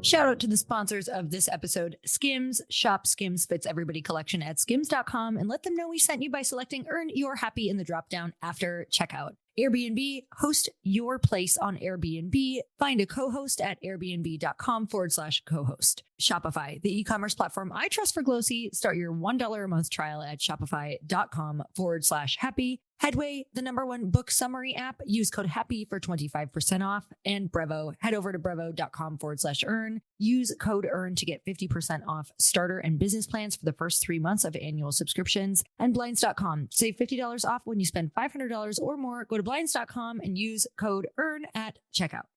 Shout out to the sponsors of this episode, Skims. Shop Skims Fits Everybody collection at skims.com and let them know we sent you by selecting Earn Your Happy in the dropdown after checkout. Airbnb, host your place on Airbnb. Find a co-host at airbnb.com/co-host. Shopify, the e-commerce platform I trust for Glōci. Start your $1 a month trial at shopify.com/happy. Headway, the #1 book summary app. Use code HAPPY for 25% off. And Brevo, head over to brevo.com/earn. Use code EARN to get 50% off starter and business plans for the first 3 months of annual subscriptions. And Blinds.com, save $50 off when you spend $500 or more. Go to Blinds.com and use code EARN at checkout.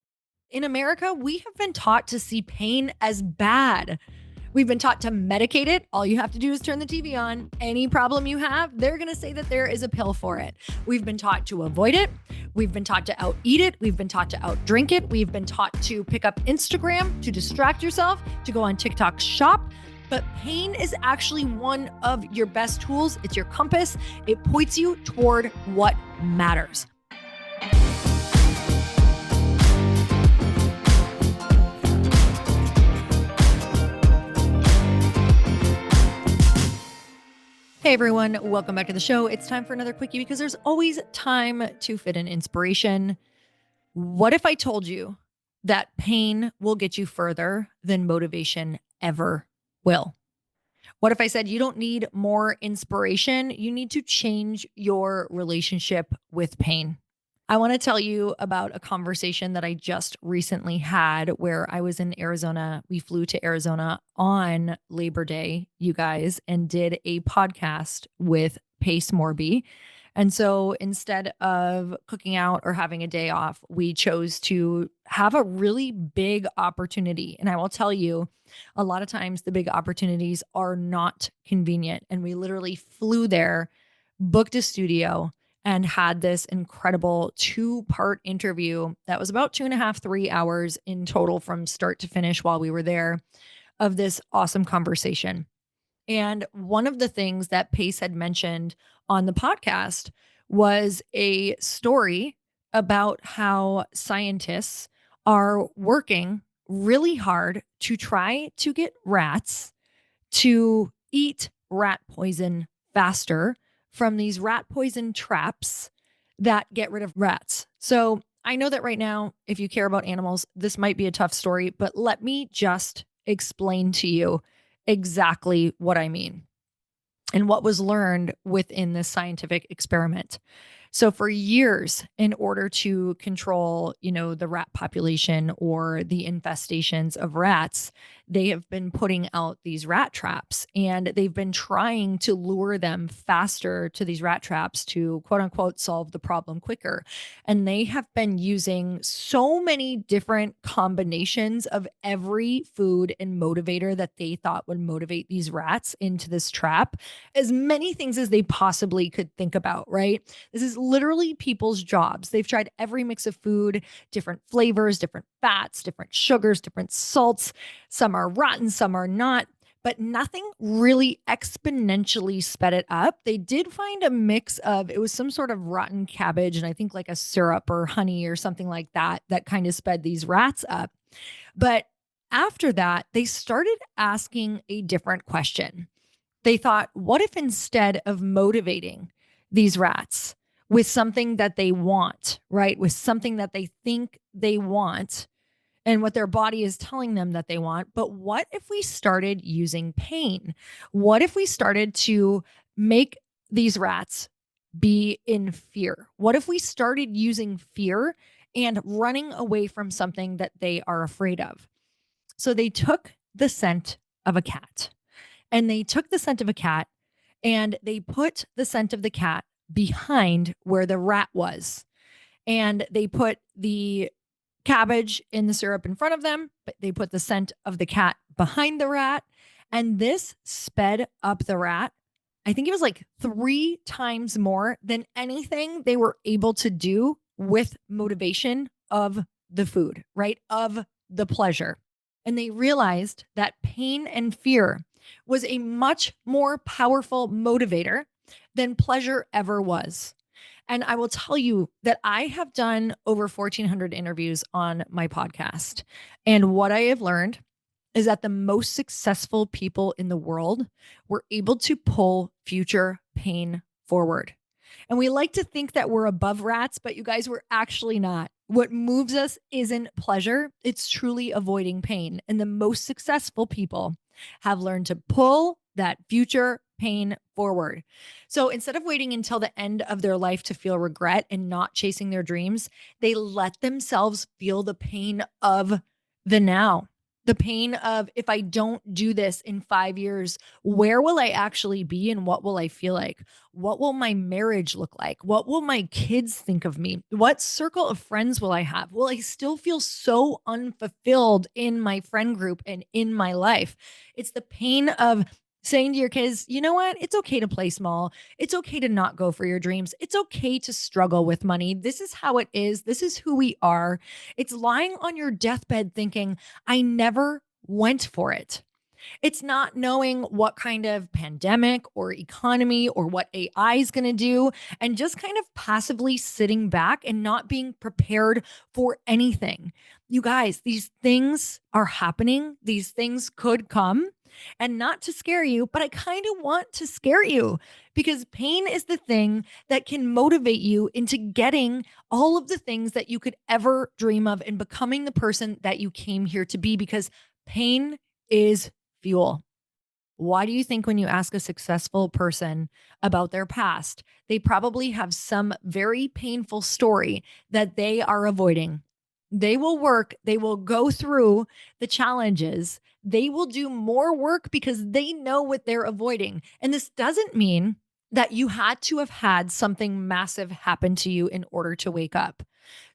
In America, we have been taught to see pain as bad. We've been taught to medicate it. All you have to do is turn the TV on. Any problem you have, they're going to say that there is a pill for it. We've been taught to avoid it. We've been taught to out-eat it. We've been taught to out-drink it. We've been taught to pick up Instagram, to distract yourself, to go on TikTok shop. But pain is actually one of your best tools. It's your compass. It points you toward what matters. Hey everyone, welcome back to the show. It's time for another quickie because there's always time to fit in inspiration. What if I told you that pain will get you further than motivation ever will? What if I said you don't need more inspiration? You need to change your relationship with pain. I want to tell you about a conversation that I just recently had where I was in Arizona. We flew to Arizona on Labor Day, you guys, and did a podcast with Pace Morby. And so instead of cooking out or having a day off, we chose to have a really big opportunity. And I will tell you, a lot of times the big opportunities are not convenient. And we literally flew there, booked a studio, and had this incredible 2-part interview that was about 2.5, 3 hours in total from start to finish while we were there of this awesome conversation. And one of the things that Pace had mentioned on the podcast was a story about how scientists are working really hard to try to get rats to eat rat poison faster from these rat poison traps that get rid of rats. So I know that right now, if you care about animals, this might be a tough story, but let me just explain to you exactly what I mean and what was learned within this scientific experiment. So for years, in order to control, the rat population or the infestations of rats, they have been putting out these rat traps, and they've been trying to lure them faster to these rat traps to quote unquote solve the problem quicker. And they have been using so many different combinations of every food and motivator that they thought would motivate these rats into this trap, as many things as they possibly could think about, right? This is literally people's jobs. They've tried every mix of food, different flavors, different fats, different sugars, different salts. Some are rotten, some are not, but nothing really exponentially sped it up. They did find a mix of, it was some sort of rotten cabbage and I think like a syrup or honey or something like that, that kind of sped these rats up. But after that, they started asking a different question. They thought, what if instead of motivating these rats with something that they want, right? With something that they think they want and what their body is telling them that they want. But what if we started using pain? What if we started to make these rats be in fear? What if we started using fear and running away from something that they are afraid of? So they took the scent of a cat and they put the scent of the cat behind where the rat was. And they put the cabbage in the syrup in front of them, but they put the scent of the cat behind the rat. And this sped up the rat. I think it was like 3 times more than anything they were able to do with motivation of the food, right? Of the pleasure. And they realized that pain and fear was a much more powerful motivator than pleasure ever was. And I will tell you that I have done over 1,400 interviews on my podcast. And what I have learned is that the most successful people in the world were able to pull future pain forward. And we like to think that we're above rats, but you guys, we're actually not. What moves us isn't pleasure, it's truly avoiding pain. And the most successful people have learned to pull that future pain forward. So instead of waiting until the end of their life to feel regret and not chasing their dreams, they let themselves feel the pain of the now. The pain of, if I don't do this in 5 years, where will I actually be and what will I feel like? What will my marriage look like? What will my kids think of me? What circle of friends will I have? Will I still feel so unfulfilled in my friend group and in my life? It's the pain of saying to your kids, you know what? It's okay to play small. It's okay to not go for your dreams. It's okay to struggle with money. This is how it is. This is who we are. It's lying on your deathbed thinking, I never went for it. It's not knowing what kind of pandemic or economy or what AI is going to do and just kind of passively sitting back and not being prepared for anything. You guys, these things are happening. These things could come, and not to scare you, but I kind of want to scare you because pain is the thing that can motivate you into getting all of the things that you could ever dream of and becoming the person that you came here to be, because pain is fuel. Why do you think when you ask a successful person about their past, they probably have some very painful story that they are avoiding? They will work, they will go through the challenges, they will do more work because they know what they're avoiding. And this doesn't mean that you had to have had something massive happen to you in order to wake up.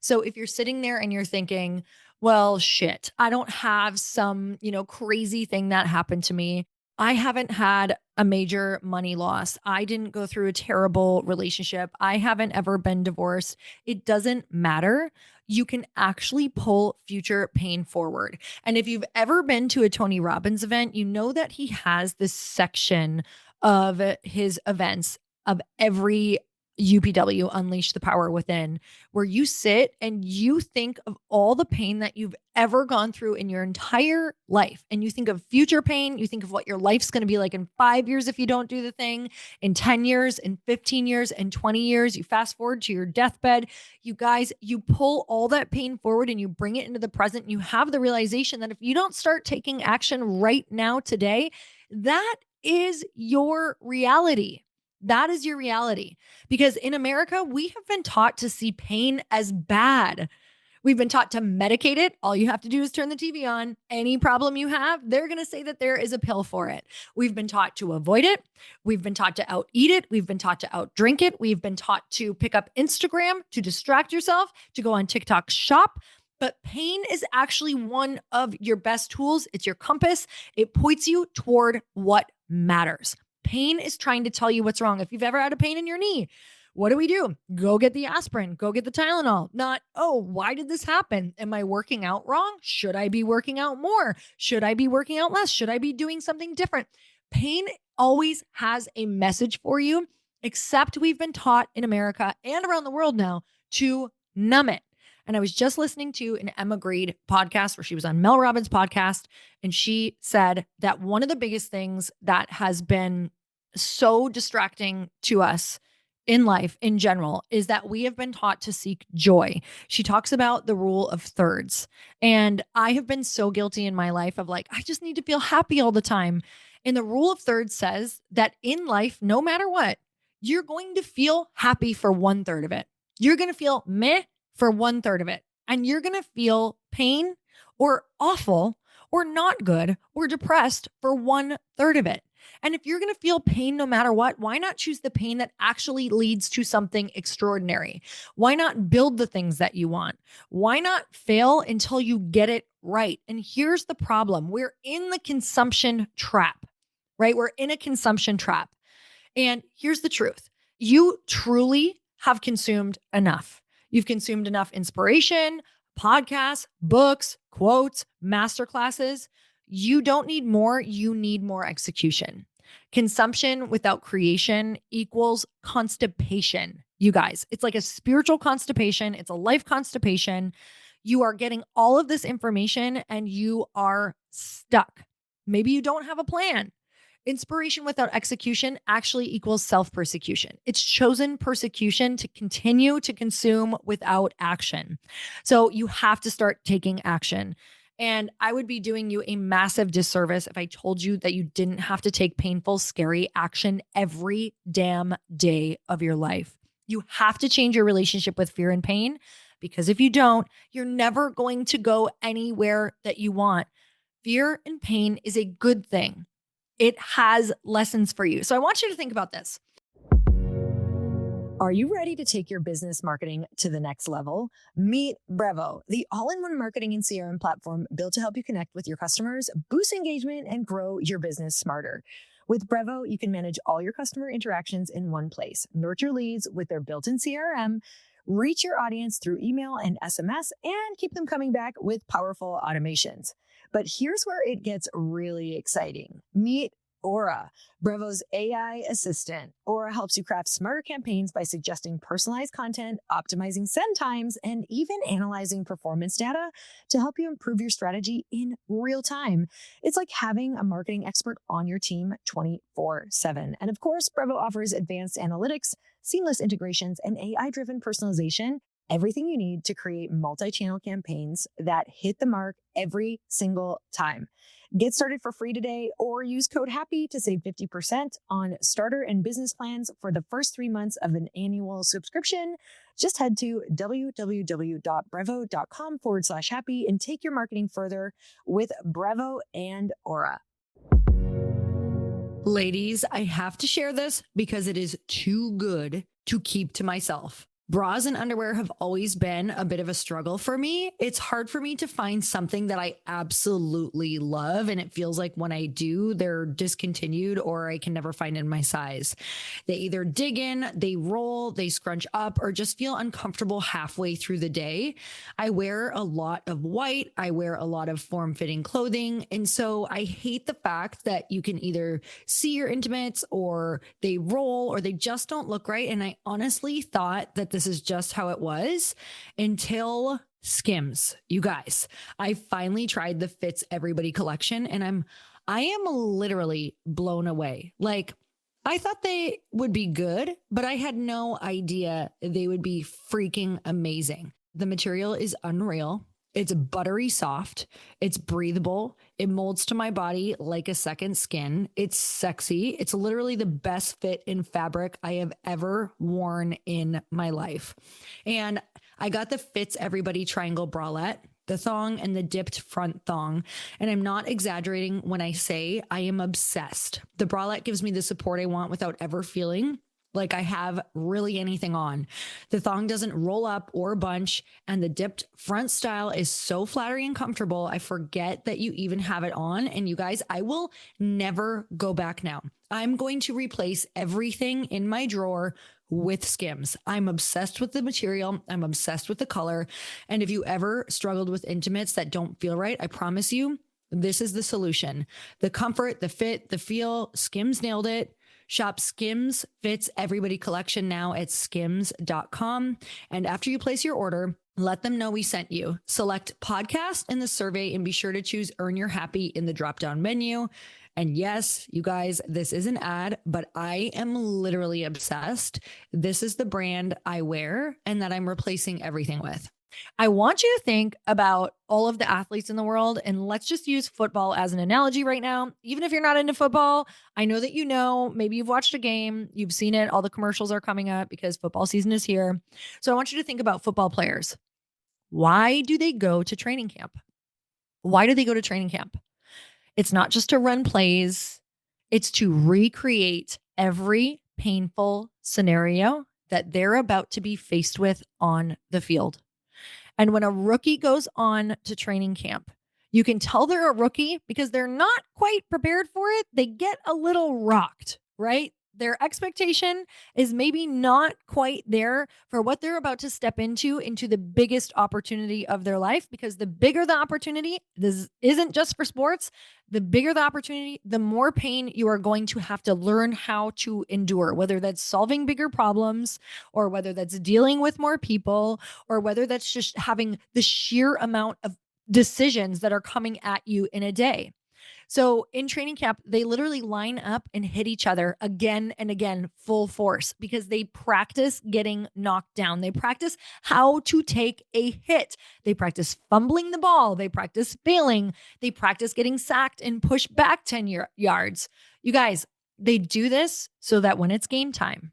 So if you're sitting there and you're thinking, well, shit, I don't have some, crazy thing that happened to me. I haven't had a major money loss. I didn't go through a terrible relationship. I haven't ever been divorced. It doesn't matter. You can actually pull future pain forward. And if you've ever been to a Tony Robbins event, you know that he has this section of his events of every UPW, Unleash the Power Within, where you sit and you think of all the pain that you've ever gone through in your entire life. And you think of future pain. You think of what your life's going to be like in 5 years if you don't do the thing, in 10 years, in 15 years, in 20 years. You fast forward to your deathbed. You guys, you pull all that pain forward and you bring it into the present. And you have the realization that if you don't start taking action right now, today, that is your reality. That is your reality. Because in America, we have been taught to see pain as bad. We've been taught to medicate it. All you have to do is turn the TV on. Any problem you have, they're going to say that there is a pill for it. We've been taught to avoid it. We've been taught to out eat it. We've been taught to out drink it. We've been taught to pick up Instagram, to distract yourself, to go on TikTok shop. But pain is actually one of your best tools. It's your compass. It points you toward what matters. Pain is trying to tell you what's wrong. If you've ever had a pain in your knee, what do? Go get the aspirin, go get the Tylenol. Not, oh, why did this happen? Am I working out wrong? Should I be working out more? Should I be working out less? Should I be doing something different? Pain always has a message for you, except we've been taught in America and around the world now to numb it. And I was just listening to an Emma Grede podcast where she was on Mel Robbins' podcast. And she said that one of the biggest things that has been so distracting to us in life in general is that we have been taught to seek joy. She talks about the rule of thirds. And I have been so guilty in my life of like, I just need to feel happy all the time. And the rule of thirds says that in life, no matter what, you're going to feel happy for 1/3 of it. You're going to feel meh for 1/3 of it. And you're going to feel pain or awful or not good or depressed for 1/3 of it. And if you're going to feel pain no matter what, why not choose the pain that actually leads to something extraordinary? Why not build the things that you want? Why not fail until you get it right? And here's the problem. We're in the consumption trap, right? We're in a consumption trap. And here's the truth. You truly have consumed enough. You've consumed enough inspiration, podcasts, books, quotes, masterclasses. You don't need more. You need more execution. Consumption without creation equals constipation. You guys, it's like a spiritual constipation. It's a life constipation. You are getting all of this information and you are stuck. Maybe you don't have a plan. Inspiration without execution actually equals self-persecution. It's chosen persecution to continue to consume without action. So you have to start taking action. And I would be doing you a massive disservice if I told you that you didn't have to take painful, scary action every damn day of your life. You have to change your relationship with fear and pain, because if you don't, you're never going to go anywhere that you want. Fear and pain is a good thing. It has lessons for you. So I want you to think about this. Are you ready to take your business marketing to the next level? Meet Brevo, the all-in-one marketing and CRM platform built to help you connect with your customers, boost engagement, and grow your business smarter. With Brevo, you can manage all your customer interactions in one place, nurture leads with their built-in CRM, reach your audience through email and SMS, and keep them coming back with powerful automations. But here's where it gets really exciting. Meet Aura, Brevo's AI assistant. Aura helps you craft smarter campaigns by suggesting personalized content, optimizing send times, and even analyzing performance data to help you improve your strategy in real time. It's like having a marketing expert on your team 24/7. And of course, Brevo offers advanced analytics, seamless integrations, and AI-driven personalization. Everything you need to create multi-channel campaigns that hit the mark every single time. Get started for free today or use code HAPPY to save 50% on starter and business plans for the first 3 months of an annual subscription. Just head to www.brevo.com/happy and take your marketing further with Brevo and Aura. Ladies, I have to share this because it is too good to keep to myself. Bras and underwear have always been a bit of a struggle for me. It's hard for me to find something that I absolutely love. And it feels like when I do, they're discontinued or I can never find in my size. They either dig in, they roll, they scrunch up, or just feel uncomfortable halfway through the day. I wear a lot of white. I wear a lot of form-fitting clothing. And so I hate the fact that you can either see your intimates or they roll or they just don't look right. And I honestly thought that this is just how it was until Skims. You guys, I finally tried the Fits Everybody collection and I am literally blown away. Like, I thought they would be good, but I had no idea they would be freaking amazing. The material is unreal. It's buttery soft. It's breathable. It molds to my body like a second skin. It's sexy. It's literally the best fit in fabric I have ever worn in my life. And I got the Fits Everybody triangle bralette, the thong, and the dipped front thong. And I'm not exaggerating when I say I am obsessed. The bralette gives me the support I want without ever feeling like I have really anything on. The thong doesn't roll up or bunch, and the dipped front style is so flattering and comfortable. I forget that you even have it on. And you guys, I will never go back now. I'm going to replace everything in my drawer with Skims. I'm obsessed with the material. I'm obsessed with the color. And if you ever struggled with intimates that don't feel right, I promise you, this is the solution. The comfort, the fit, the feel, Skims nailed it. Shop Skims Fits Everybody collection now at skims.com. And after you place your order, let them know we sent you. Select podcast in the survey and be sure to choose Earn Your Happy in the drop-down menu. And yes, you guys, this is an ad, but I am literally obsessed. This is the brand I wear and that I'm replacing everything with. I want you to think about all of the athletes in the world, and let's just use football as an analogy right now. Even if you're not into football, I know that maybe you've watched a game, you've seen it, all the commercials are coming up because football season is here. So I want you to think about football players. Why do they go to training camp? Why do they go to training camp? It's not just to run plays. It's to recreate every painful scenario that they're about to be faced with on the field. And when a rookie goes on to training camp, you can tell they're a rookie because they're not quite prepared for it. They get a little rocked, right? Their expectation is maybe not quite there for what they're about to step into the biggest opportunity of their life. Because the bigger the opportunity, this isn't just for sports, the bigger the opportunity, the more pain you are going to have to learn how to endure, whether that's solving bigger problems, or whether that's dealing with more people, or whether that's just having the sheer amount of decisions that are coming at you in a day. So in training camp, they literally line up and hit each other again and again, full force, because they practice getting knocked down. They practice how to take a hit. They practice fumbling the ball. They practice failing. They practice getting sacked and pushed back 10 yards. You guys, they do this so that when it's game time,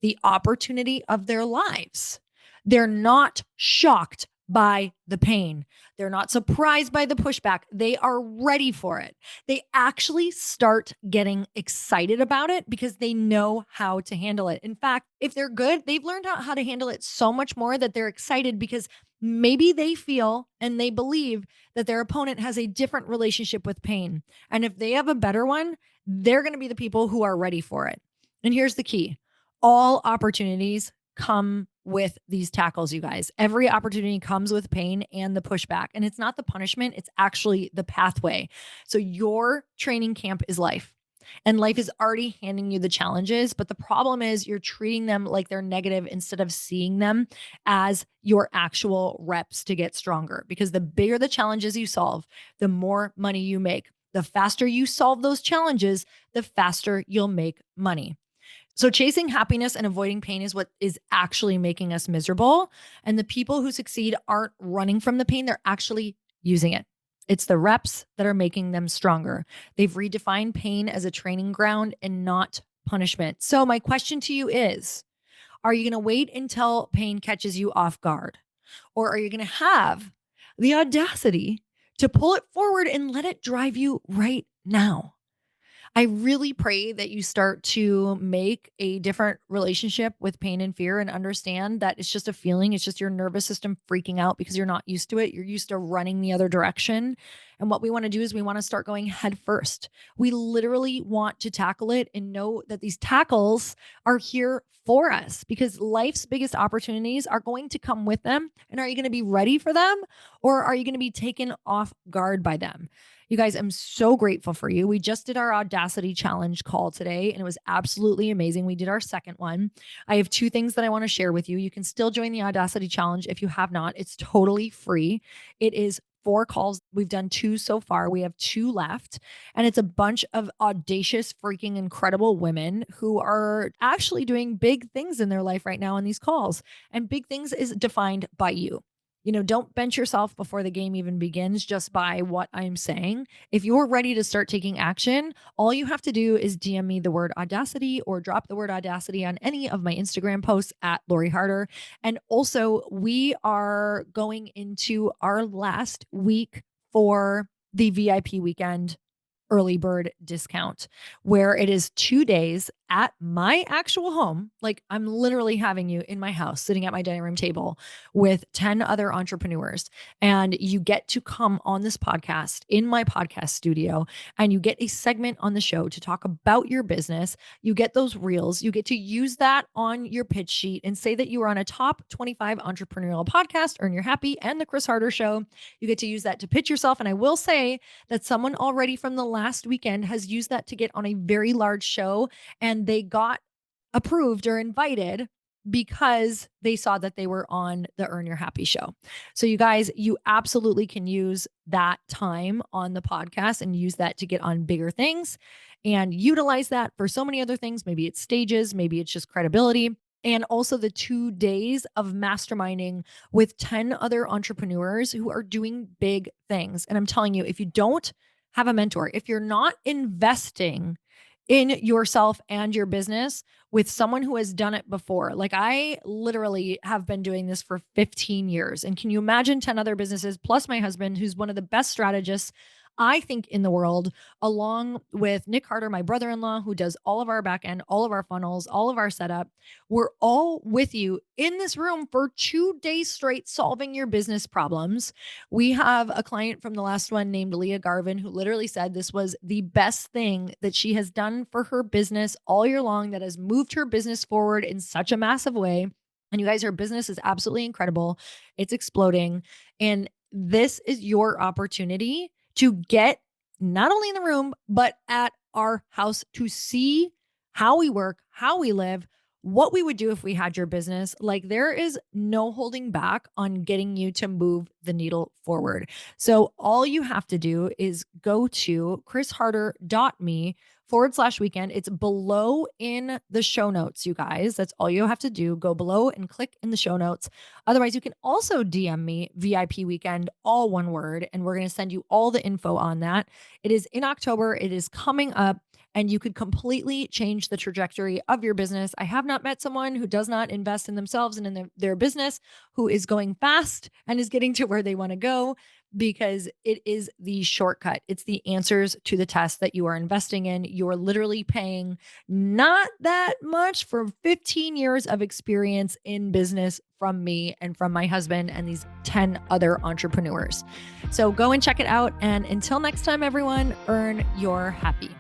the opportunity of their lives, they're not shocked by the pain. They're not surprised by the pushback. They are ready for it. They actually start getting excited about it because they know how to handle it. In fact, if they're good, they've learned how to handle it so much more that they're excited because maybe they feel and they believe that their opponent has a different relationship with pain. And if they have a better one, they're going to be the people who are ready for it. And here's the key: all opportunities come with these tackles, you guys. Every opportunity comes with pain and the pushback. And it's not the punishment, it's actually the pathway. So your training camp is life. And life is already handing you the challenges. But the problem is you're treating them like they're negative instead of seeing them as your actual reps to get stronger. Because the bigger the challenges you solve, the more money you make. The faster you solve those challenges, the faster you'll make money. So chasing happiness and avoiding pain is what is actually making us miserable. And the people who succeed aren't running from the pain, they're actually using it. It's the reps that are making them stronger. They've redefined pain as a training ground and not punishment. So my question to you is, are you going to wait until pain catches you off guard? Or are you going to have the audacity to pull it forward and let it drive you right now? I really pray that you start to make a different relationship with pain and fear and understand that it's just a feeling. It's just your nervous system freaking out because you're not used to it. You're used to running the other direction. And what we want to do is we want to start going head first. We literally want to tackle it and know that these tackles are here for us because life's biggest opportunities are going to come with them. And are you going to be ready for them, or are you going to be taken off guard by them? You guys, I'm so grateful for you. We just did our Audacity Challenge call today, and it was absolutely amazing. We did our second one. I have two things that I want to share with you. You can still join the Audacity Challenge if you have not. It's totally free. It is 4 calls. We've done 2 so far. We have 2 left. And it's a bunch of audacious, freaking incredible women who are actually doing big things in their life right now on these calls. And big things is defined by you. Don't bench yourself before the game even begins just by what I'm saying. If you're ready to start taking action, all you have to do is DM me the word audacity or drop the word audacity on any of my Instagram posts at Lori Harder. And also, we are going into our last week for the VIP weekend early bird discount, where it is 2 days at my actual home. Like, I'm literally having you in my house, sitting at my dining room table with 10 other entrepreneurs. And you get to come on this podcast in my podcast studio, and you get a segment on the show to talk about your business. You get those reels. You get to use that on your pitch sheet and say that you are on a top 25 entrepreneurial podcast, Earn Your Happy, and the Chris Harder Show. You get to use that to pitch yourself. And I will say that someone already from the last weekend has used that to get on a very large show, and they got approved or invited because they saw that they were on the Earn Your Happy show. So you guys, you absolutely can use that time on the podcast and use that to get on bigger things and utilize that for so many other things. Maybe it's stages, maybe it's just credibility. And also the 2 days of masterminding with 10 other entrepreneurs who are doing big things. And I'm telling you, if you don't have a mentor, if you're not investing in yourself and your business with someone who has done it before. Like, I literally have been doing this for 15 years. And can you imagine 10 other businesses plus my husband, who's one of the best strategists I think, in the world, along with Nick Carter, my brother-in-law, who does all of our back end, all of our funnels, all of our setup. We're all with you in this room for 2 days straight solving your business problems. We have a client from the last one named Leah Garvin who literally said this was the best thing that she has done for her business all year long, that has moved her business forward in such a massive way. And you guys, her business is absolutely incredible. It's exploding. And this is your opportunity to get not only in the room, but at our house to see how we work, how we live, what we would do if we had your business. Like, there is no holding back on getting you to move the needle forward. So all you have to do is go to chrisharder.me/weekend. It's below in the show notes, you guys. That's all you have to do. Go below and click in the show notes. Otherwise, you can also DM me VIP weekend, all one word, and we're going to send you all the info on that. It is in October. It is coming up, and you could completely change the trajectory of your business. I have not met someone who does not invest in themselves and in their business, who is going fast and is getting to where they want to go, because it is the shortcut. It's the answers to the test that you are investing in. You're literally paying not that much for 15 years of experience in business from me and from my husband and these 10 other entrepreneurs. So go and check it out. And until next time, everyone, earn your happy.